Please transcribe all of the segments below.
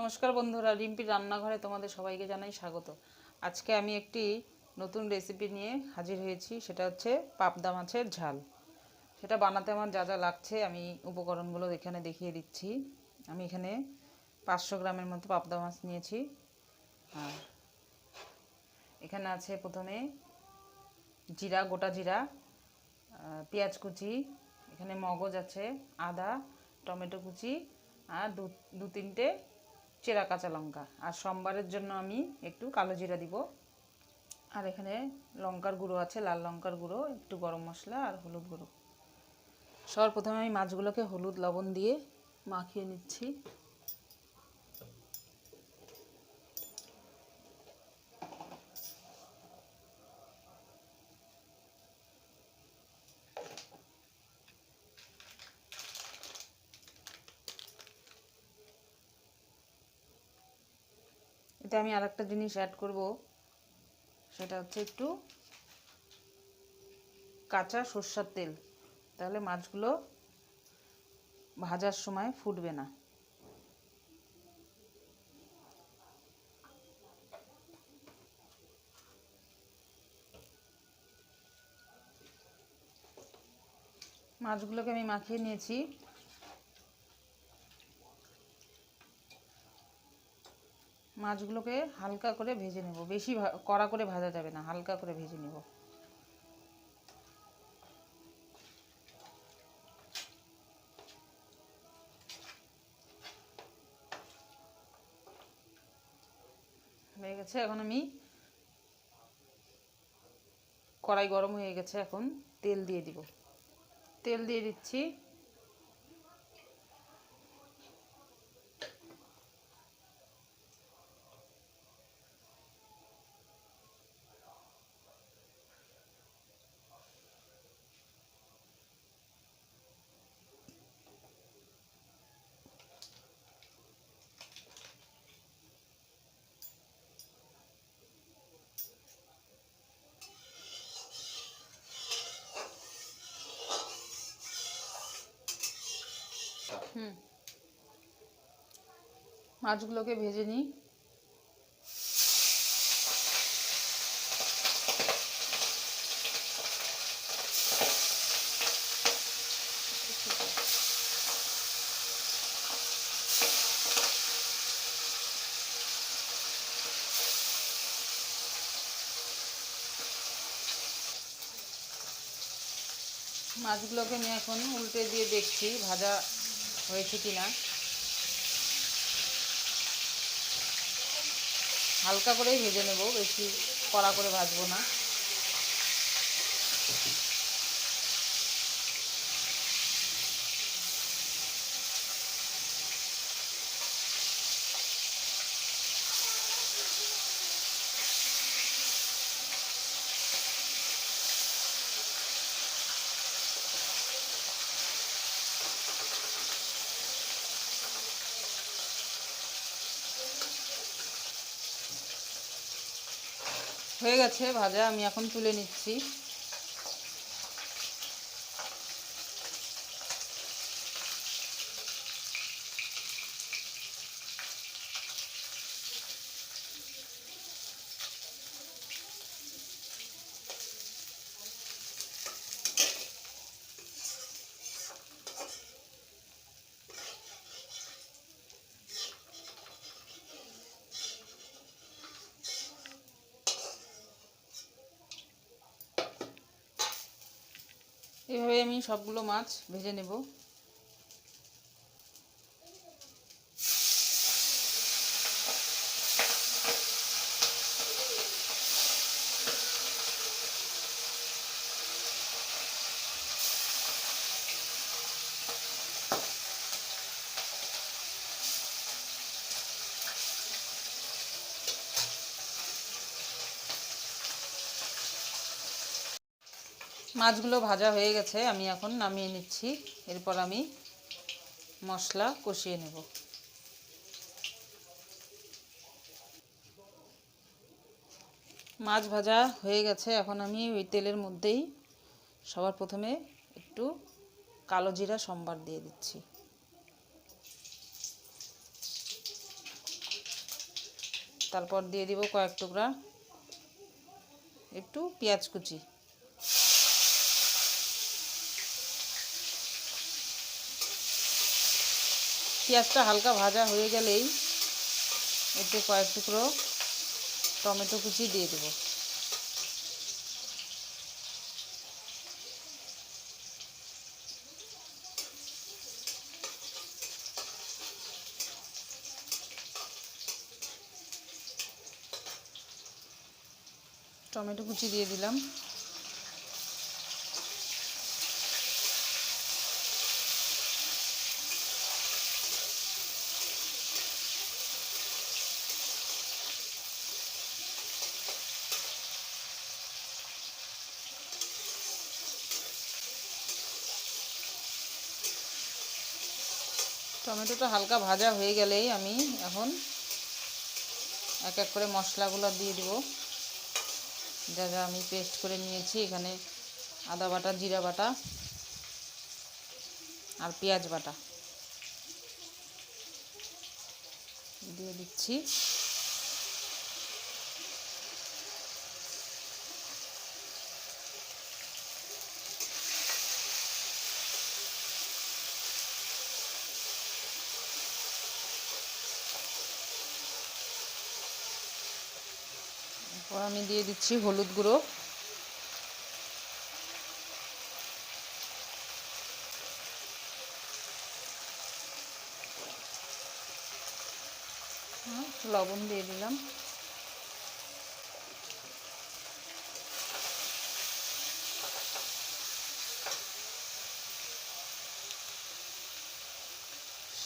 নমস্কার বন্ধুরা, রিম্পির রান্নাঘরে তোমাদের সবাইকে জানাই স্বাগত। আজকে আমি একটি নতুন রেসিপি নিয়ে হাজির হয়েছি। সেটা হচ্ছে পাবদা মাছের ঝাল। সেটা বানাতে আমার যা যা লাগছে আমি উপকরণগুলো এখানে দেখিয়ে দিচ্ছি। আমি এখানে 500 গ্রামের মতো পাবদা মাছ নিয়েছি। আর এখানে আছে প্রথমে জিরা, গোটা জিরা, পেঁয়াজ কুচি, এখানে মগজ আছে, আদা, টমেটো কুচি আর দু তিনটে চেরা কাঁচা লঙ্কা। আর সোমবারের জন্য আমি একটু কালো জিরা দিব। আর এখানে লঙ্কার গুঁড়ো আছে, লাল লঙ্কার গুঁড়ো, একটু গরম মশলা আর হলুদ গুঁড়ো। সবার প্রথমে আমি মাছগুলোকে হলুদ লবণ দিয়ে মাখিয়ে নিচ্ছি। এতে আমি আরেকটা জিনিস অ্যাড করব, সেটা হচ্ছে একটু কাঁচা সরষের তেল। তাহলে মাছগুলো ভাজার সময় ফুটবে না। মাছগুলোকে আমি মাখিয়ে নিয়েছি। মাছগুলোকে হালকা করে ভেজে নেব, বেশি কড়া করে ভাজা যাবে না, হালকা করে ভেজে নেব। হয়ে গেছে। এখন আমি কড়াই গরম হয়ে গেছে, এখন তেল দিয়ে দিব। তেল দিয়ে দিচ্ছি। মাছগুলোকে ভেজে নিই। মাছগুলোকে আমি এখন উল্টে দিয়ে দেখছি ভাজা হয়েছে কিনা। হালকা করেই ভেজে নেব, বেশি কড়া করে ভাজবো না। হয়ে গেছে ভাজা, আমি এখন তুলে নিচ্ছি। এভাবে আমি সবগুলো মাছ ভেজে নেব। মাছগুলো ভাজা হয়ে গেছে, আমি এখন নামিয়ে নিচ্ছি। এরপর আমি মশলা কষিয়ে নেব। মাছ ভাজা হয়ে গেছে, এখন আমি ওই তেলের মধ্যেই সবার প্রথমে একটু কালো জিরা সম্বার দিয়ে দিচ্ছি। তারপর দিয়ে দিব কয়েক টুকরা একটু পেঁয়াজ কুচি। পেঁয়াজটা হালকা ভাজা হয়ে গেলেই এতে কয়েক টুকরো টমেটো কুচি দিয়ে দেব। টমেটো কুচি দিয়ে দিলাম। টমেটোটা হালকা ভাজা হয়ে গেলেই আমি এখন এক এক করে মশলাগুলো দিয়ে দিব। যা যা আমি পেস্ট করে নিয়েছি, এখানে আদা বাটা, জিরা বাটা আর পেঁয়াজ বাটা দিয়ে দিচ্ছি। এরপর আমি দিয়ে দিচ্ছি হলুদ গুঁড়ো, লবণ দিয়ে দিলাম।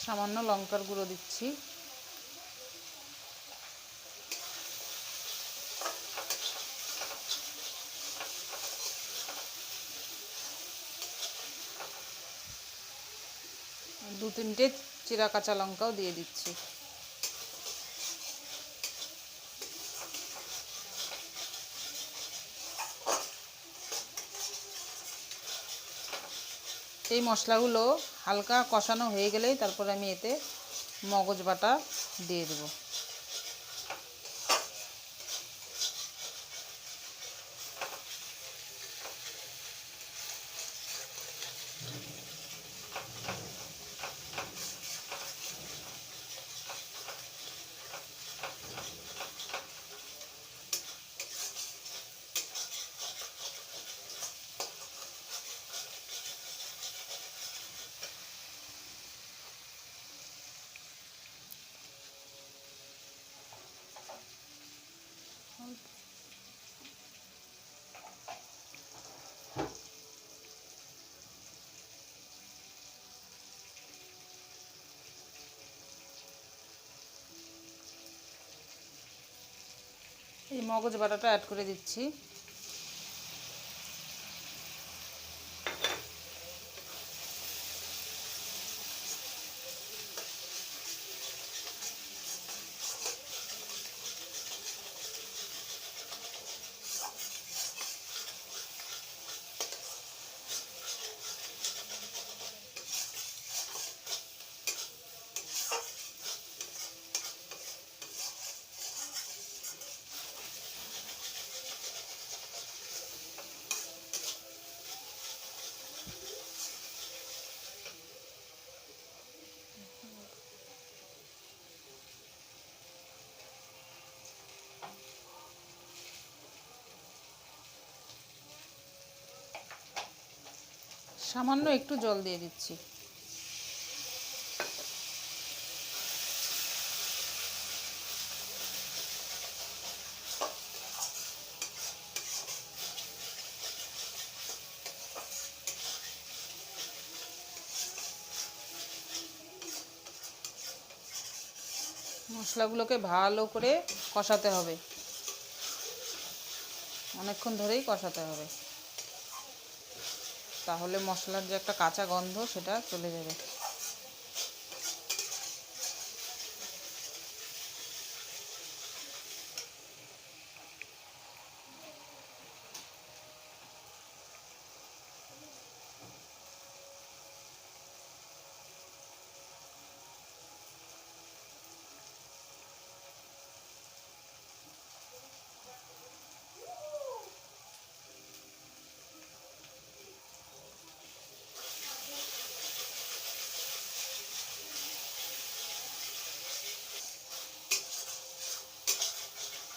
সামান্য লঙ্কার গুঁড়ো দিচ্ছি। দু তিনটে চিরা কাঁচা লঙ্কাও দিয়ে দিচ্ছি। এই মশলাগুলো হালকা কষানো হয়ে গেলেই তারপর আমি এতে মগজ বাটা দিয়ে দেব। এই মগজ বাটাটা অ্যাড করে দিচ্ছি। সামান্য একটু জল দিয়ে দিচ্ছি। মশলাগুলোকে ভালো করে কষাতে হবে, অনেকক্ষণ ধরেই কষাতে হবে, তাহলে মশলার যে একটা কাঁচা গন্ধ সেটা চলে যাবে।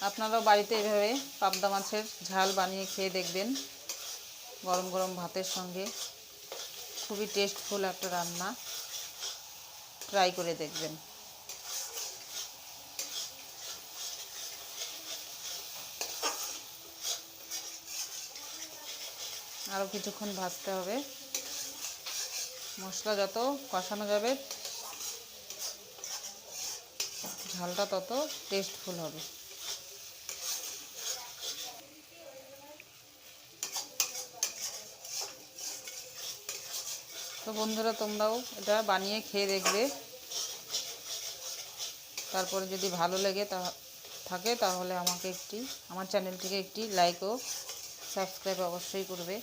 আপনারাও বাড়িতে এভাবে পাবদা মাছের ঝাল বানিয়ে খেয়ে দেখবেন গরম গরম ভাতের সঙ্গে। খুবই টেস্টফুল একটা রান্না, ট্রাই করে দেখবেন। আরও কিছুক্ষণ ভাজতে হবে। মশলা যত কষানো যাবে ঝালটা তত টেস্টফুল হবে। তো বন্ধুরা, তোমরাও এটা বানিয়ে খেয়ে দেখবে। তারপরে যদি ভালো লেগে থাকে তাহলে আমার চ্যানেলটিকে একটি লাইক ও সাবস্ক্রাইব অবশ্যই করবে।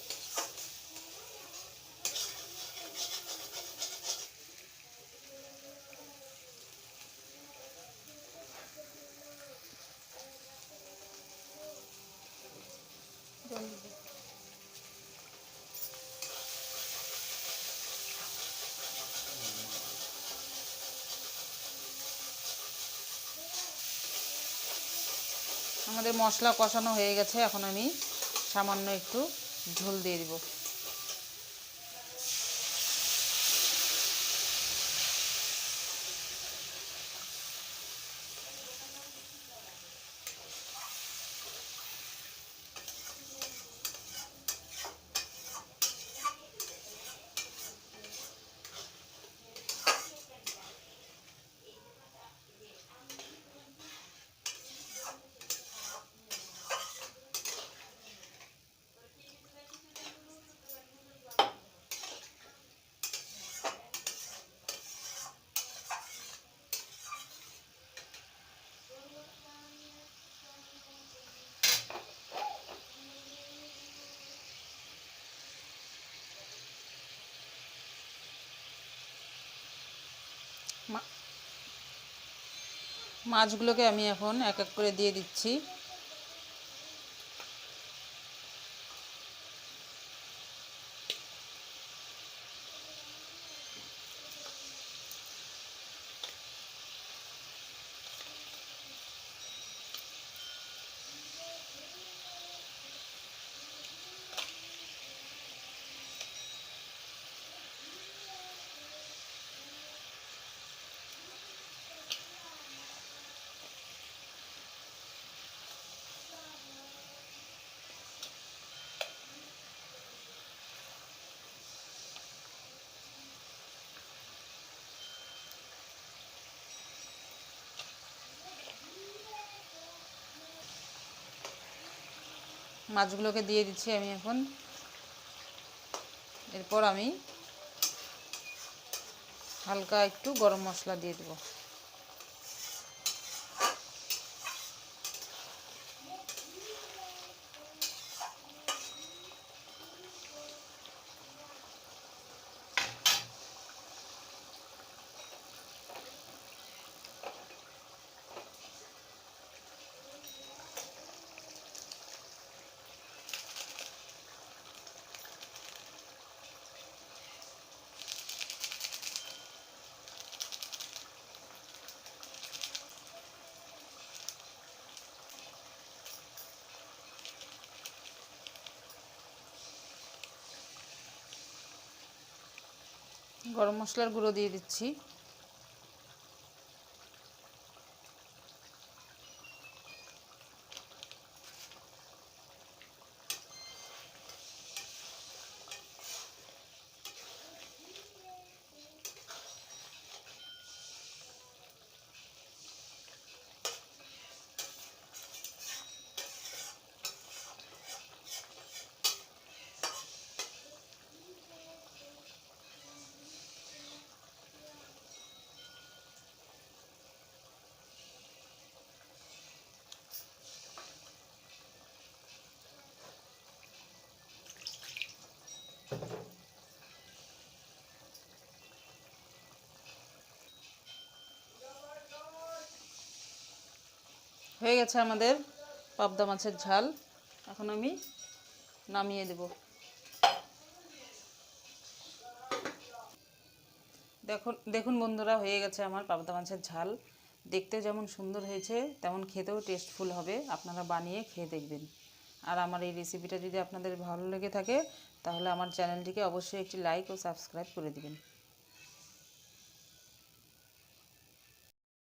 আমাদের মশলা কষানো হয়ে গেছে, এখন আমি সামান্য একটু ঝোল দিয়ে দিব। মাছগুলোকে আমি এখন এক এক করে দিয়ে দিচ্ছি। মাছগুলোকে দিয়ে দিচ্ছি আমি এখন। এরপর আমি হালকা একটু গরম মশলা দিয়ে দেবো। গরম মশলার গুঁড়ো দিয়ে দিচ্ছি। হয়ে গেছে আমাদের পাবদা মাছের ঝাল। এখন আমি নামিয়ে দেব। দেখুন বন্ধুরা, হয়ে গেছে আমার পাবদা মাছের ঝাল। দেখতে যেমন সুন্দর হয়েছে তেমন খেতেও টেস্টফুল হবে। আপনারা বানিয়ে খেয়ে দেখবেন। আর আমার এই রেসিপিটা যদি আপনাদের ভালো লেগে থাকে তাহলে আমার চ্যানেলটিকে অবশ্যই একটি লাইক ও সাবস্ক্রাইব করে দিবেন।